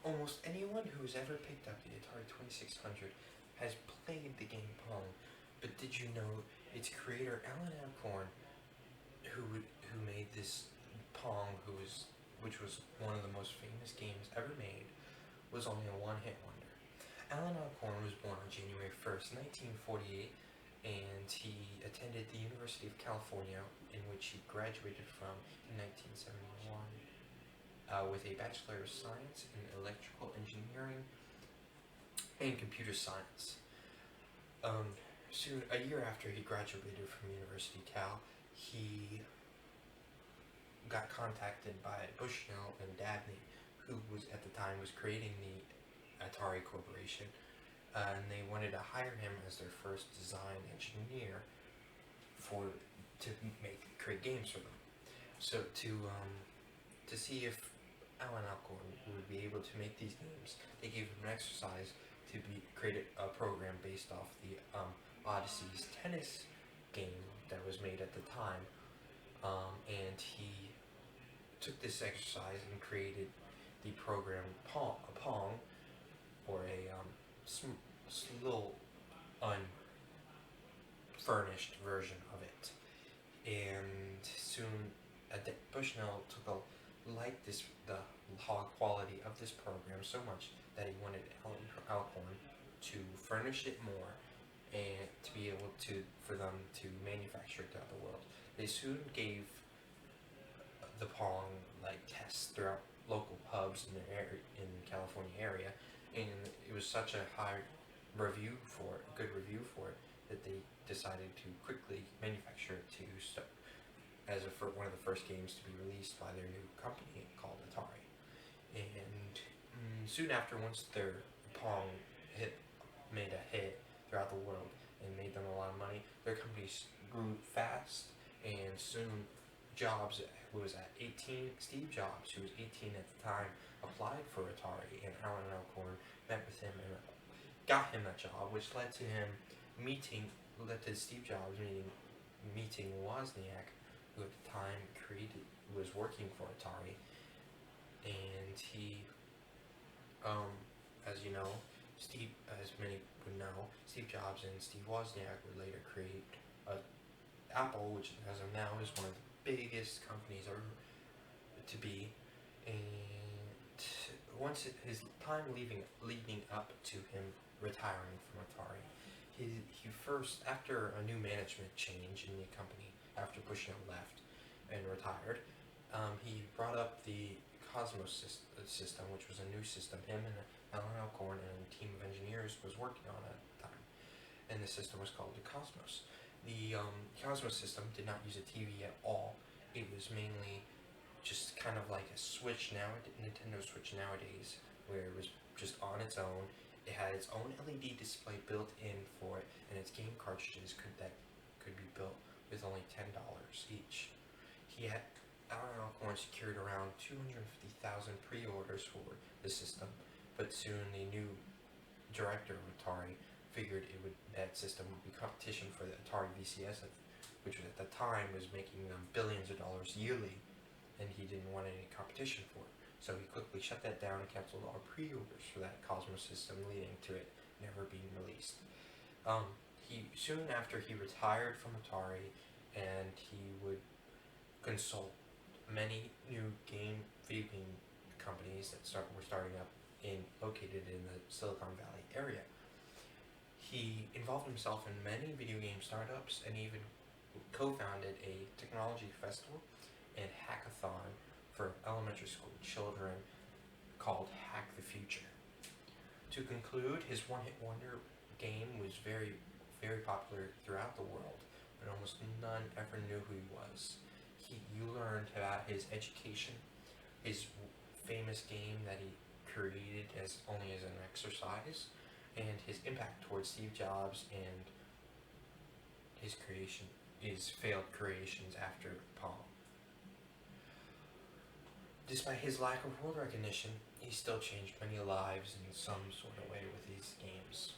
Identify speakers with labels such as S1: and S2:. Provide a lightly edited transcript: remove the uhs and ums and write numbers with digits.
S1: Almost anyone who's ever picked up the Atari 2600 has played the game Pong, but did you know its creator, Allan Alcorn, who made this Pong, which was one of the most famous games ever made, was only a one-hit wonder. Allan Alcorn was born on January 1st, 1948, and he attended the University of California, in which he graduated from in 1971 with a Bachelor of Science in Electrical Engineering and Computer Science. Soon, a year after he graduated from University Cal, he got contacted by Bushnell and Dabney, who at the time was creating the Atari Corporation, and they wanted to hire him as their first design engineer to create games for them. So to see if Allan Alcorn would be able to make these games, they gave him an exercise to create a program based off the Odyssey's tennis game that was made at the time, and he took this exercise and created the program Pong, or a little unfurnished version of it. And soon Bushnell liked the quality of this program so much that he wanted Alcorn to furnish it more and to be able for them to manufacture it throughout the world. They soon gave the Pong tests throughout local pubs in the California area, and it was such a good review for it, that they decided to quickly manufacture it as one of the first games to be released by their new company called Atari. And soon after, once their Pong made a hit throughout the world and made them a lot of money, their company grew fast, and soon Steve Jobs, who was 18 at the time, applied for Atari, and Allan Alcorn met with him and got him that job, which led to Steve Jobs meeting Wozniak, who at the time was working for Atari, and he, as many would know, Steve Jobs and Steve Wozniak would later create Apple, which as of now is one of the biggest companies ever to be. And once his time leading up to him retiring from Atari, after a new management change in the company, after Bushnell left and retired, he brought up the Cosmos system, which was a new system him and Allan Alcorn and a team of engineers was working on at the time. And the system was called the Cosmos. The Cosmos system did not use a TV at all. It was mainly just kind of like a Nintendo Switch nowadays, where it was just on its own. It had its own LED display built in for it, and its game cartridges could be built with only $10 each. Allan Alcorn secured around 250,000 pre-orders for the system, but soon the new director of Atari figured that system would be competition for the Atari VCS, which at the time was making them billions of dollars yearly, and he didn't want any competition for it. So he quickly shut that down and canceled all pre-orders for that Cosmos system, leading to it never being released. Soon after he retired from Atari, and he would consult many new video game companies that were starting up located in the Silicon Valley area. He involved himself in many video game startups and even co-founded a technology festival and hackathon for elementary school children called Hack the Future. To conclude, his one-hit wonder game was very, very popular throughout the world, but almost none ever knew who he was. You learned about his education, his famous game that he created only as an exercise, and his impact towards Steve Jobs and his failed creations after Pong. Despite his lack of world recognition, he still changed many lives in some sort of way with these games.